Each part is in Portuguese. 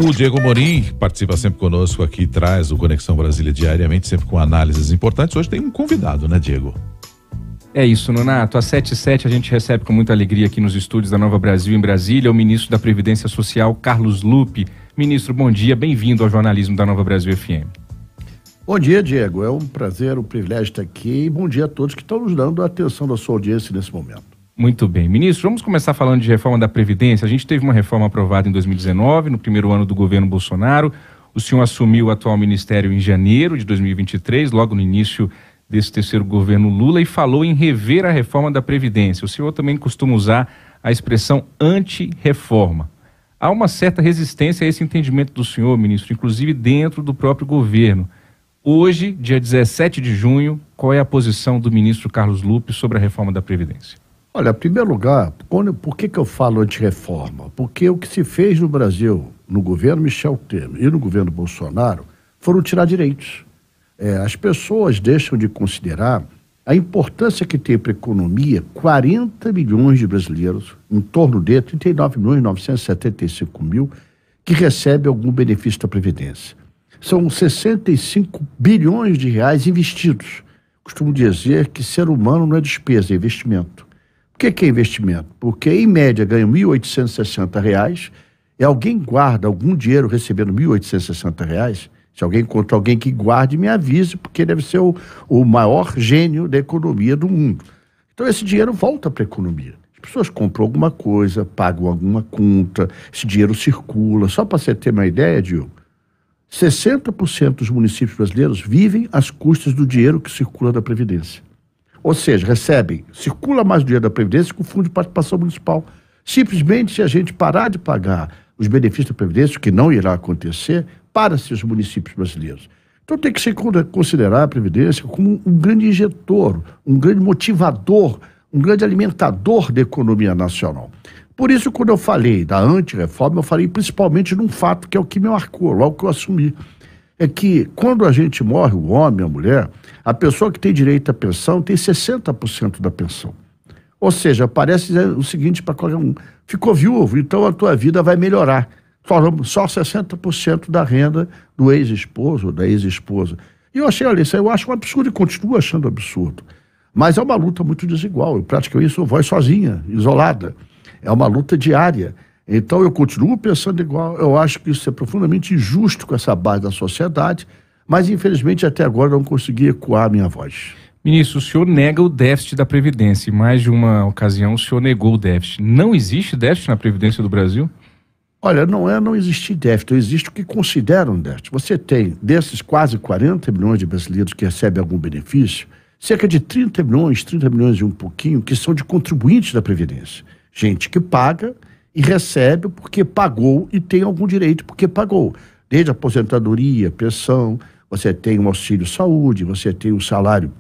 O Diego Morim participa sempre conosco aqui, traz o Conexão Brasília diariamente, sempre com análises importantes. Hoje tem um convidado, né, Diego? É isso, Nonato. Às 7h07 a gente recebe com muita alegria aqui nos estúdios da Nova Brasil, em Brasília, o ministro da Previdência Social, Carlos Lupe. Ministro, bom dia, bem-vindo ao jornalismo da Nova Brasil FM. Bom dia, Diego. É um prazer, um privilégio estar aqui e bom dia a todos que estão nos dando a atenção da sua audiência nesse momento. Muito bem. Ministro, vamos começar falando de reforma da Previdência. A gente teve uma reforma aprovada em 2019, no primeiro ano do governo Bolsonaro. O senhor assumiu o atual ministério em janeiro de 2023, logo no início desse terceiro governo Lula, e falou em rever a reforma da Previdência. O senhor também costuma usar a expressão anti-reforma. Há uma certa resistência a esse entendimento do senhor, ministro, inclusive dentro do próprio governo. Hoje, dia 17 de junho, qual é a posição do ministro Carlos Lupe sobre a reforma da Previdência? Olha, em primeiro lugar, por que eu falo anti-reforma? Porque o que se fez no Brasil, no governo Michel Temer e no governo Bolsonaro, foram tirar direitos. As pessoas deixam de considerar a importância que tem para a economia 40 milhões de brasileiros, em torno de 39.975.000, que recebem algum benefício da Previdência. São 65 bilhões de reais investidos. Costumo dizer que ser humano não é despesa, é investimento. Por que é investimento? Porque, em média, ganha R$ 1.860, e alguém guarda algum dinheiro recebendo R$ 1.860, se alguém encontra alguém que guarde, me avise, porque deve ser o maior gênio da economia do mundo. Então, esse dinheiro volta para a economia. As pessoas compram alguma coisa, pagam alguma conta, esse dinheiro circula. Só para você ter uma ideia, Diogo, 60% dos municípios brasileiros vivem às custas do dinheiro que circula da Previdência. Ou seja, circula mais o dinheiro da Previdência que o Fundo de Participação Municipal. Simplesmente, se a gente parar de pagar os benefícios da Previdência, o que não irá acontecer, para-se os municípios brasileiros. Então tem que se considerar a Previdência como um grande injetor, um grande motivador, um grande alimentador da economia nacional. Por isso, quando eu falei da anti-reforma, eu falei principalmente num fato que é o que me marcou, logo que eu assumi. É que quando a gente morre, o homem, a mulher, a pessoa que tem direito à pensão tem 60% da pensão. Ou seja, parece o seguinte para qualquer um: ficou viúvo, então a tua vida vai melhorar. Só 60% da renda do ex-esposo ou da ex-esposa. E eu achei, olha, isso eu acho um absurdo e continuo achando absurdo. Mas é uma luta muito desigual. Eu praticamente sou voz sozinha, isolada. É uma luta diária. Então eu continuo pensando igual. Eu acho que isso é profundamente injusto com essa base da sociedade, mas infelizmente até agora não consegui ecoar a minha voz. Ministro, o senhor nega o déficit da Previdência. Em mais de uma ocasião o senhor negou o déficit. Não existe déficit na Previdência do Brasil? Olha, não existe déficit, existe o que considera um déficit. Você tem, desses quase 40 milhões de brasileiros que recebem algum benefício, cerca de 30 milhões e um pouquinho, que são de contribuintes da Previdência. Gente que paga e recebe porque pagou e tem algum direito porque pagou. Desde aposentadoria, pensão, você tem um auxílio saúde, você tem um salário,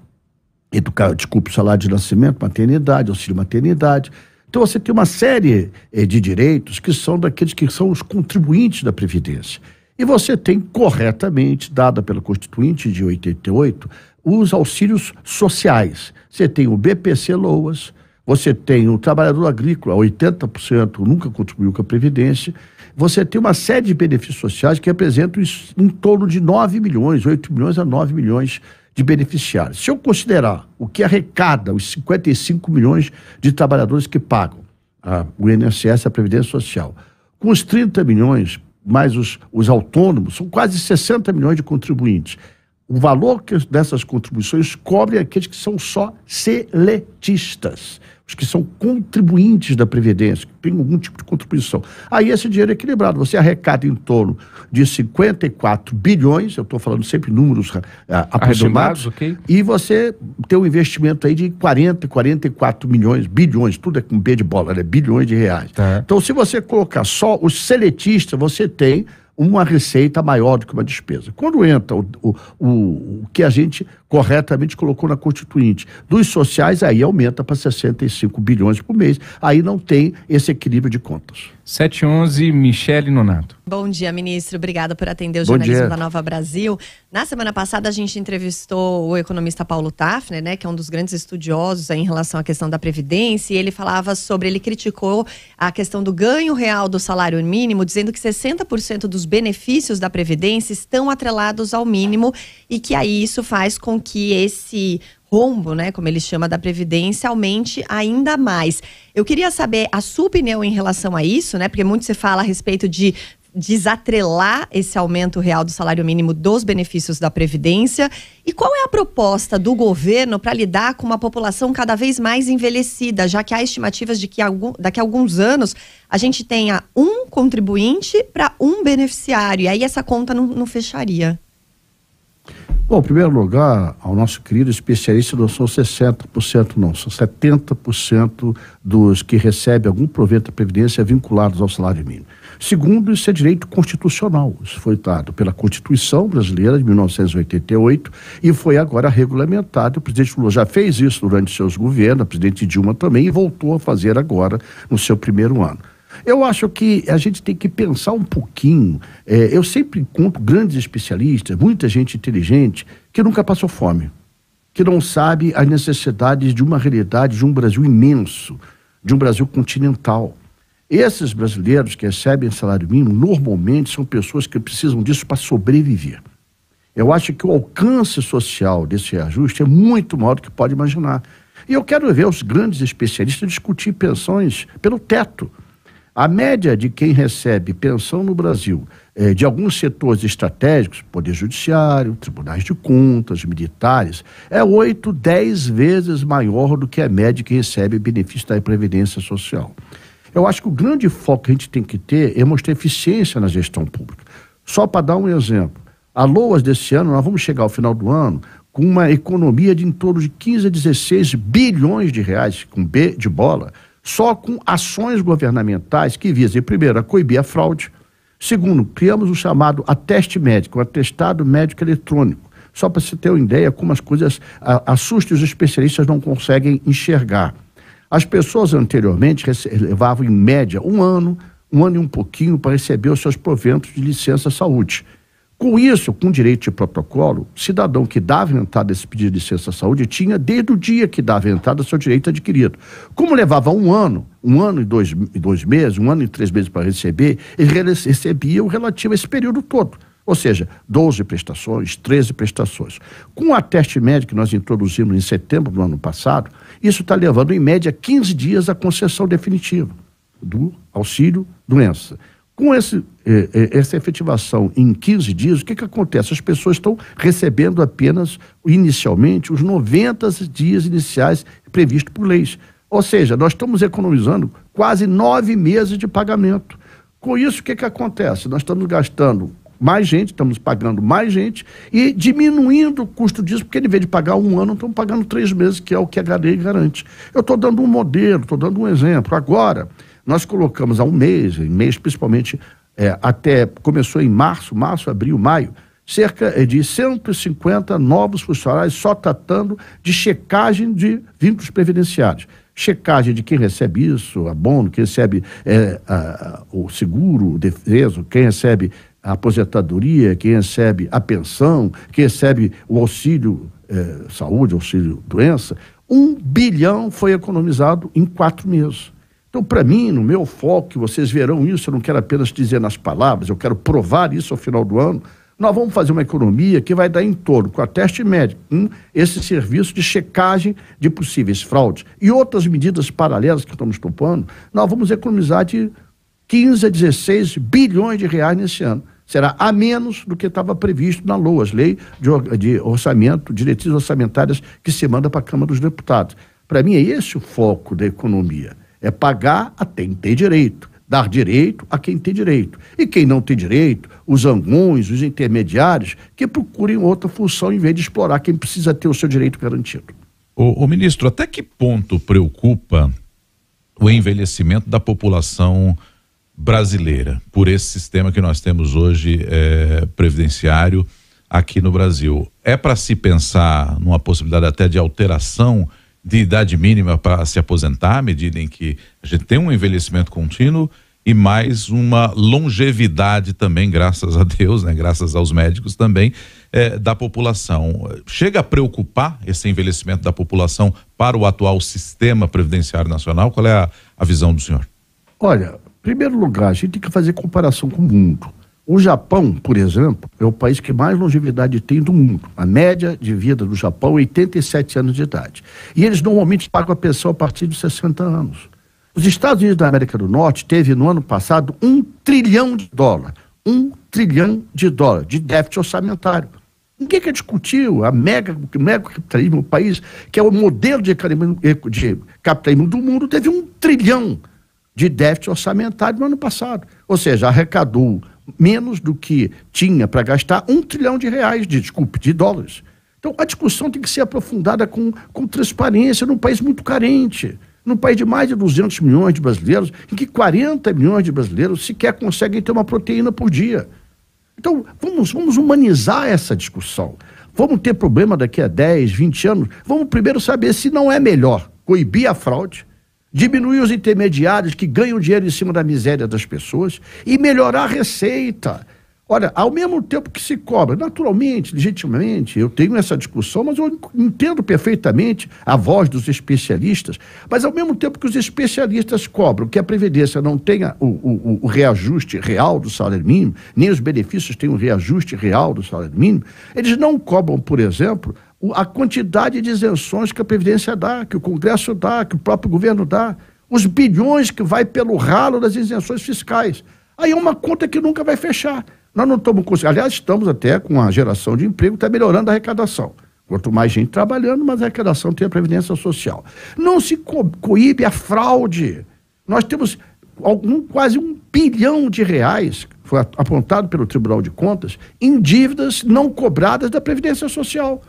o salário de nascimento, maternidade, auxílio maternidade. Então você tem uma série de direitos que são daqueles que são os contribuintes da Previdência. E você tem corretamente, dada pela Constituinte de 88, os auxílios sociais. Você tem o BPC-Loas, você tem o trabalhador agrícola, 80% nunca contribuiu com a Previdência. Você tem uma série de benefícios sociais que representam em torno de 9 milhões, 8 milhões a 9 milhões de beneficiários. Se eu considerar o que arrecada os 55 milhões de trabalhadores que pagam o INSS, a Previdência Social, com os 30 milhões, mais os autônomos, são quase 60 milhões de contribuintes. O valor dessas contribuições cobre aqueles que são só seletistas, os que são contribuintes da Previdência, que têm algum tipo de contribuição. Aí esse dinheiro é equilibrado, você arrecada em torno de 54 bilhões, eu estou falando sempre números aproximados, okay. E você tem um investimento aí de 44 milhões, bilhões, tudo é com B de bola, né? Bilhões de reais. Tá. Então, se você colocar só os seletistas, você tem uma receita maior do que uma despesa. Quando entra o que a gente corretamente colocou na Constituinte. Dos sociais, aí aumenta para 65 bilhões por mês. Aí não tem esse equilíbrio de contas. 7h11, Michele Nonato. Bom dia, ministro. Obrigada por atender o jornalismo da Nova Brasil. Na semana passada, a gente entrevistou o economista Paulo Tafner, né, que é um dos grandes estudiosos em relação à questão da Previdência, e ele falava ele criticou a questão do ganho real do salário mínimo, dizendo que 60% dos benefícios da Previdência estão atrelados ao mínimo e que aí isso faz com que esse rombo, né, como ele chama, da Previdência, aumente ainda mais. Eu queria saber a sua opinião em relação a isso, né, porque muito se fala a respeito de desatrelar esse aumento real do salário mínimo dos benefícios da Previdência. E qual é a proposta do governo para lidar com uma população cada vez mais envelhecida, já que há estimativas de que daqui a alguns anos a gente tenha um contribuinte para um beneficiário, e aí essa conta não fecharia? Bom, em primeiro lugar, ao nosso querido especialista, não são 60% não, são 70% dos que recebem algum provento da Previdência vinculados ao salário mínimo. Segundo, isso é direito constitucional, isso foi dado pela Constituição Brasileira de 1988 e foi agora regulamentado. O presidente Lula já fez isso durante seus governos, a presidente Dilma também, e voltou a fazer agora no seu primeiro ano. Eu acho que a gente tem que pensar um pouquinho. Eu sempre encontro grandes especialistas, muita gente inteligente, que nunca passou fome, que não sabe as necessidades de uma realidade de um Brasil imenso, de um Brasil continental. Esses brasileiros que recebem salário mínimo, normalmente são pessoas que precisam disso para sobreviver. Eu acho que o alcance social desse reajuste é muito maior do que pode imaginar. E eu quero ver os grandes especialistas discutir pensões pelo teto. A média de quem recebe pensão no Brasil, de alguns setores estratégicos, Poder Judiciário, Tribunais de Contas, militares, é 8, 10 vezes maior do que a média de quem recebe benefício da Previdência Social. Eu acho que o grande foco que a gente tem que ter é mostrar eficiência na gestão pública. Só para dar um exemplo, a LOAS desse ano, nós vamos chegar ao final do ano com uma economia de em torno de 15 a 16 bilhões de reais, com B de bola, só com ações governamentais que visem, primeiro, a coibir a fraude. Segundo, criamos o chamado ateste médico, o atestado médico eletrônico. Só para você ter uma ideia como as coisas assustam, os especialistas não conseguem enxergar. As pessoas anteriormente levavam em média um ano e um pouquinho para receber os seus proventos de licença saúde. Com isso, com direito de protocolo, o cidadão que dava entrada desse pedido de licença saúde tinha desde o dia que dava entrada seu direito adquirido. Como levava um ano e dois meses, 1 ano e 3 meses para receber, ele recebia o relativo a esse período todo. Ou seja, 12 prestações, 13 prestações. Com o ateste médico que nós introduzimos em setembro do ano passado, isso está levando em média 15 dias a concessão definitiva do auxílio doença. Com essa efetivação em 15 dias, o que acontece? As pessoas estão recebendo apenas, inicialmente, os 90 dias iniciais previstos por leis. Ou seja, nós estamos economizando quase 9 meses de pagamento. Com isso, o que acontece? Nós estamos gastando mais gente, estamos pagando mais gente e diminuindo o custo disso, porque em vez de pagar 1 ano, estamos pagando 3 meses, que é o que a lei garante. Eu estou dando um modelo, estou dando um exemplo. Agora, nós colocamos há um mês principalmente, até começou em março, abril, maio, cerca de 150 novos funcionários só tratando de checagem de vínculos previdenciários. Checagem de quem recebe isso, abono, quem recebe o seguro, o defeso, quem recebe a aposentadoria, quem recebe a pensão, quem recebe o auxílio saúde, auxílio doença. 1 bilhão foi economizado em 4 meses. Então, para mim, no meu foco, vocês verão isso, eu não quero apenas dizer nas palavras, eu quero provar isso ao final do ano. Nós vamos fazer uma economia que vai dar em torno, com a teste médico, esse serviço de checagem de possíveis fraudes e outras medidas paralelas que estamos tomando, nós vamos economizar de 15 a 16 bilhões de reais nesse ano. Será a menos do que estava previsto na LOAS, Lei de Orçamento, Diretrizes Orçamentárias, que se manda para a Câmara dos Deputados. Para mim, é esse o foco da economia. É pagar a quem tem direito, dar direito a quem tem direito. E quem não tem direito, os zangões, os intermediários, que procurem outra função em vez de explorar quem precisa ter o seu direito garantido. Ô ministro, até que ponto preocupa o envelhecimento da população brasileira por esse sistema que nós temos hoje previdenciário, aqui no Brasil. É para se pensar numa possibilidade até de alteração de idade mínima para se aposentar, à medida em que a gente tem um envelhecimento contínuo e mais uma longevidade também, graças a Deus, né? Graças aos médicos também, da população. Chega a preocupar esse envelhecimento da população para o atual sistema previdenciário nacional? Qual é a visão do senhor? Olha, em primeiro lugar, a gente tem que fazer comparação com o mundo. O Japão, por exemplo, é o país que mais longevidade tem do mundo. A média de vida do Japão é 87 anos de idade. E eles normalmente pagam a pensão a partir de 60 anos. Os Estados Unidos da América do Norte teve no ano passado $1 trilhão. $1 trilhão de déficit orçamentário. Ninguém quer discutir o mega capitalismo, o país que é o modelo de capitalismo do mundo, teve $1 trilhão de déficit orçamentário no ano passado. Ou seja, arrecadou menos do que tinha para gastar $1 trilhão de dólares. Então, a discussão tem que ser aprofundada com transparência num país muito carente, num país de mais de 200 milhões de brasileiros, em que 40 milhões de brasileiros sequer conseguem ter uma proteína por dia. Então, vamos humanizar essa discussão. Vamos ter problema daqui a 10, 20 anos. Vamos primeiro saber se não é melhor coibir a fraude, diminuir os intermediários que ganham dinheiro em cima da miséria das pessoas e melhorar a receita. Olha, ao mesmo tempo que se cobra, naturalmente, legitimamente, eu tenho essa discussão, mas eu entendo perfeitamente a voz dos especialistas, mas ao mesmo tempo que os especialistas cobram que a Previdência não tenha o reajuste real do salário mínimo, nem os benefícios tenham o reajuste real do salário mínimo, eles não cobram, por exemplo, a quantidade de isenções que a Previdência dá, que o Congresso dá, que o próprio governo dá, os bilhões que vai pelo ralo das isenções fiscais. Aí é uma conta que nunca vai fechar. Nós não estamos conseguindo, aliás, estamos até com a geração de emprego, está melhorando a arrecadação. Quanto mais gente trabalhando, mais a arrecadação tem a Previdência Social. Não se coíbe a fraude. Nós temos quase R$1 bilhão, foi apontado pelo Tribunal de Contas, em dívidas não cobradas da Previdência Social.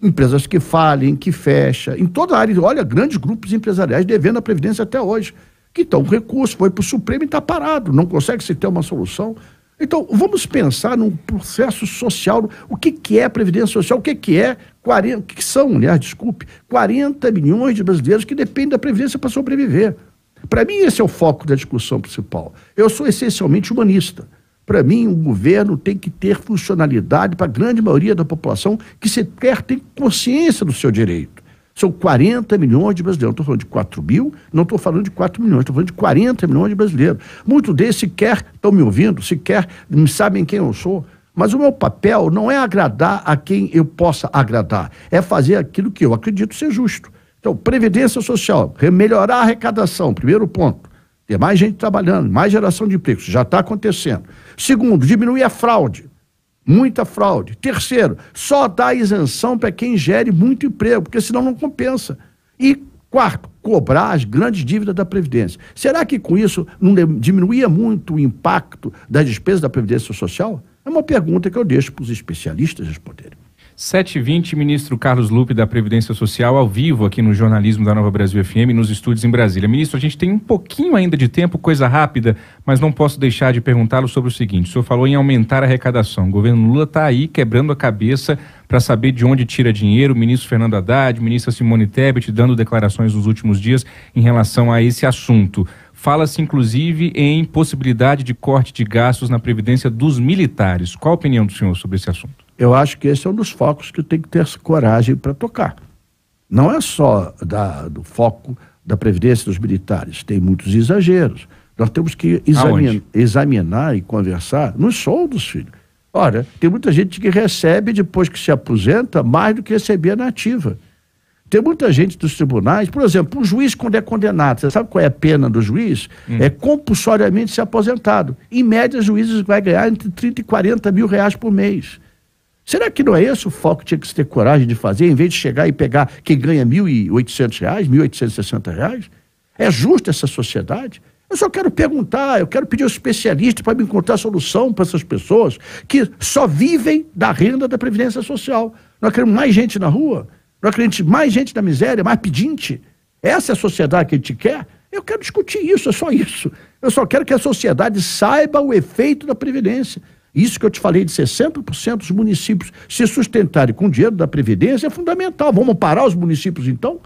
Empresas que falem, que fecham, em toda a área. Olha, grandes grupos empresariais devendo a Previdência até hoje. Que então, o recurso foi para o Supremo e está parado, não consegue se ter uma solução. Então, vamos pensar num processo social, o que é a Previdência Social, o que são, aliás, 40 milhões de brasileiros que dependem da Previdência para sobreviver. Para mim, esse é o foco da discussão principal. Eu sou essencialmente humanista. Para mim, o governo tem que ter funcionalidade para a grande maioria da população que sequer tem consciência do seu direito. São 40 milhões de brasileiros. Não estou falando de 4 mil, não estou falando de 4 milhões, estou falando de 40 milhões de brasileiros. Muitos deles sequer estão me ouvindo, sequer sabem quem eu sou. Mas o meu papel não é agradar a quem eu possa agradar, é fazer aquilo que eu acredito ser justo. Então, Previdência Social, melhorar a arrecadação, primeiro ponto. Ter mais gente trabalhando, mais geração de empregos, já está acontecendo. Segundo, diminuir a fraude. Muita fraude. Terceiro, só dar isenção para quem gere muito emprego, porque senão não compensa. E quarto, cobrar as grandes dívidas da Previdência. Será que com isso não diminuía muito o impacto das despesas da Previdência Social? É uma pergunta que eu deixo para os especialistas responderem. 7h20, ministro Carlos Lupe da Previdência Social, ao vivo aqui no jornalismo da Nova Brasil FM, nos estúdios em Brasília. Ministro, a gente tem um pouquinho ainda de tempo, coisa rápida, mas não posso deixar de perguntá-lo sobre o seguinte: o senhor falou em aumentar a arrecadação. O governo Lula está aí quebrando a cabeça para saber de onde tira dinheiro. O ministro Fernando Haddad, ministra Simone Tebet, dando declarações nos últimos dias em relação a esse assunto. Fala-se, inclusive, em possibilidade de corte de gastos na Previdência dos militares. Qual a opinião do senhor sobre esse assunto? Eu acho que esse é um dos focos que tem que ter coragem para tocar. Não é só do foco da Previdência dos militares, tem muitos exageros. Nós temos que examinar e conversar nos soldos, filho. Olha, tem muita gente que recebe, depois que se aposenta, mais do que recebia na ativa. Tem muita gente dos tribunais, por exemplo, um juiz quando é condenado, você sabe qual é a pena do juiz? É compulsoriamente ser aposentado. Em média, juízes vai ganhar entre 30 e 40 mil reais por mês. Será que não é esse o foco que tinha que se ter coragem de fazer, em vez de chegar e pegar quem ganha R$1.800, R$1.860? É justa essa sociedade? Eu só quero perguntar, eu quero pedir aos especialistas para me encontrar solução para essas pessoas que só vivem da renda da Previdência Social. Nós queremos mais gente na rua, nós queremos mais gente na miséria, mais pedinte. Essa é a sociedade que a gente quer? Eu quero discutir isso, é só isso. Eu só quero que a sociedade saiba o efeito da Previdência. Isso que eu te falei de 60% dos municípios se sustentarem com o dinheiro da Previdência é fundamental. Vamos parar os municípios, então?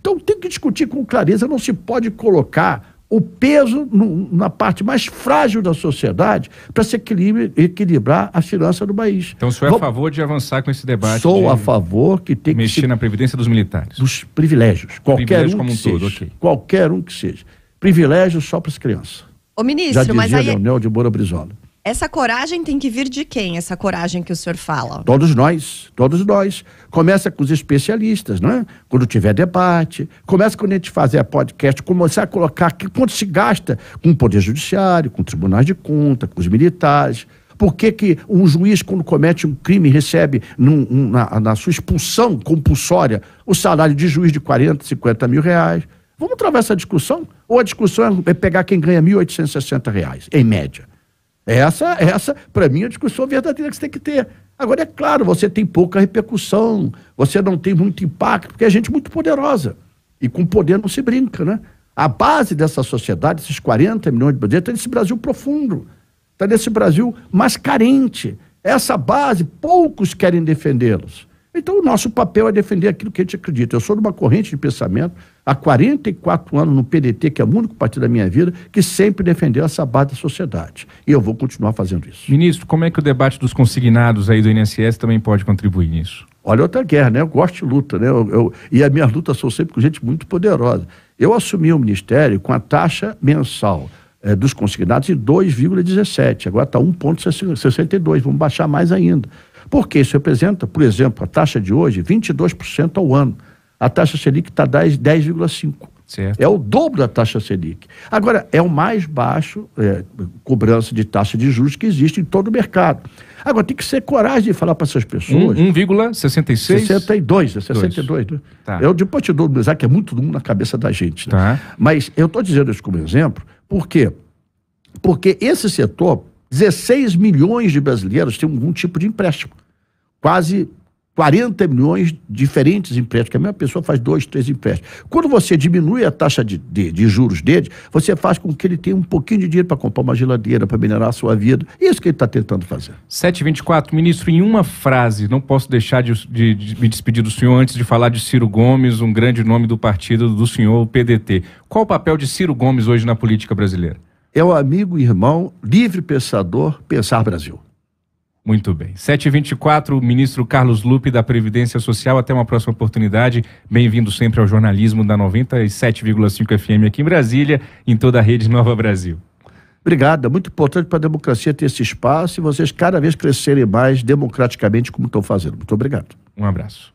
Então tem que discutir com clareza, não se pode colocar o peso na parte mais frágil da sociedade para se equilibrar a finança do país. Então o senhor é a favor de avançar com esse debate? Sou a favor que tem que mexer na Previdência dos militares. Dos privilégios. Qualquer um que seja. Okay. Qualquer um que seja. Privilégio só para as crianças. Ô, ministro, já dizia mas aí... Leonel de Moura Brizola. Essa coragem tem que vir de quem, essa coragem que o senhor fala? Todos nós, todos nós. Começa com os especialistas, né? Quando tiver debate, começa quando a gente fazer podcast, começar a colocar quanto se gasta com o Poder Judiciário, com tribunais de conta, com os militares. Por que um juiz, quando comete um crime, recebe na sua expulsão compulsória o salário de juiz de 40, 50 mil reais? Vamos travar essa discussão? Ou a discussão é pegar quem ganha R$ 1.860, em média? Essa para mim, é a discussão verdadeira que você tem que ter. Agora, é claro, você tem pouca repercussão, você não tem muito impacto, porque é gente muito poderosa. E com poder não se brinca, né? A base dessa sociedade, esses 40 milhões de brasileiros, está nesse Brasil profundo, está nesse Brasil mais carente. Essa base, poucos querem defendê-los. Então, o nosso papel é defender aquilo que a gente acredita. Eu sou de uma corrente de pensamento, há 44 anos no PDT, que é o único partido da minha vida, que sempre defendeu essa base da sociedade. E eu vou continuar fazendo isso. Ministro, como é que o debate dos consignados aí do INSS também pode contribuir nisso? Olha, outra guerra, né? Eu gosto de luta, né? E as minhas lutas são sempre com gente muito poderosa. Eu assumi o ministério com a taxa mensal dos consignados em 2,17. Agora está 1,62. Vamos baixar mais ainda. Porque isso representa, por exemplo, a taxa de hoje, 22% ao ano. A taxa Selic está 10,5%. É o dobro da taxa Selic. Agora, é o mais baixo cobrança de taxa de juros que existe em todo o mercado. Agora, tem que ser coragem de falar para essas pessoas... 1,66? 62, né? Tá. Eu depois te dou um exemplo que é muito na cabeça da gente. Né? Tá. Mas eu estou dizendo isso como exemplo, por quê? Porque esse setor, 16 milhões de brasileiros têm algum tipo de empréstimo. Quase 40 milhões de diferentes empréstimos, que a mesma pessoa faz 2, 3 empréstimos. Quando você diminui a taxa de juros dele, você faz com que ele tenha um pouquinho de dinheiro para comprar uma geladeira, para melhorar a sua vida. Isso que ele está tentando fazer. 7h24, ministro, em uma frase, não posso deixar de me despedir do senhor antes de falar de Ciro Gomes, um grande nome do partido do senhor, o PDT. Qual o papel de Ciro Gomes hoje na política brasileira? É o amigo, irmão, livre pensador, pensar Brasil. Muito bem. 7h24, o ministro Carlos Lupe, da Previdência Social. Até uma próxima oportunidade. Bem-vindo sempre ao jornalismo da 97,5 FM aqui em Brasília, em toda a rede Nova Brasil. Obrigado. É muito importante para a democracia ter esse espaço e vocês cada vez crescerem mais democraticamente como estão fazendo. Muito obrigado. Um abraço.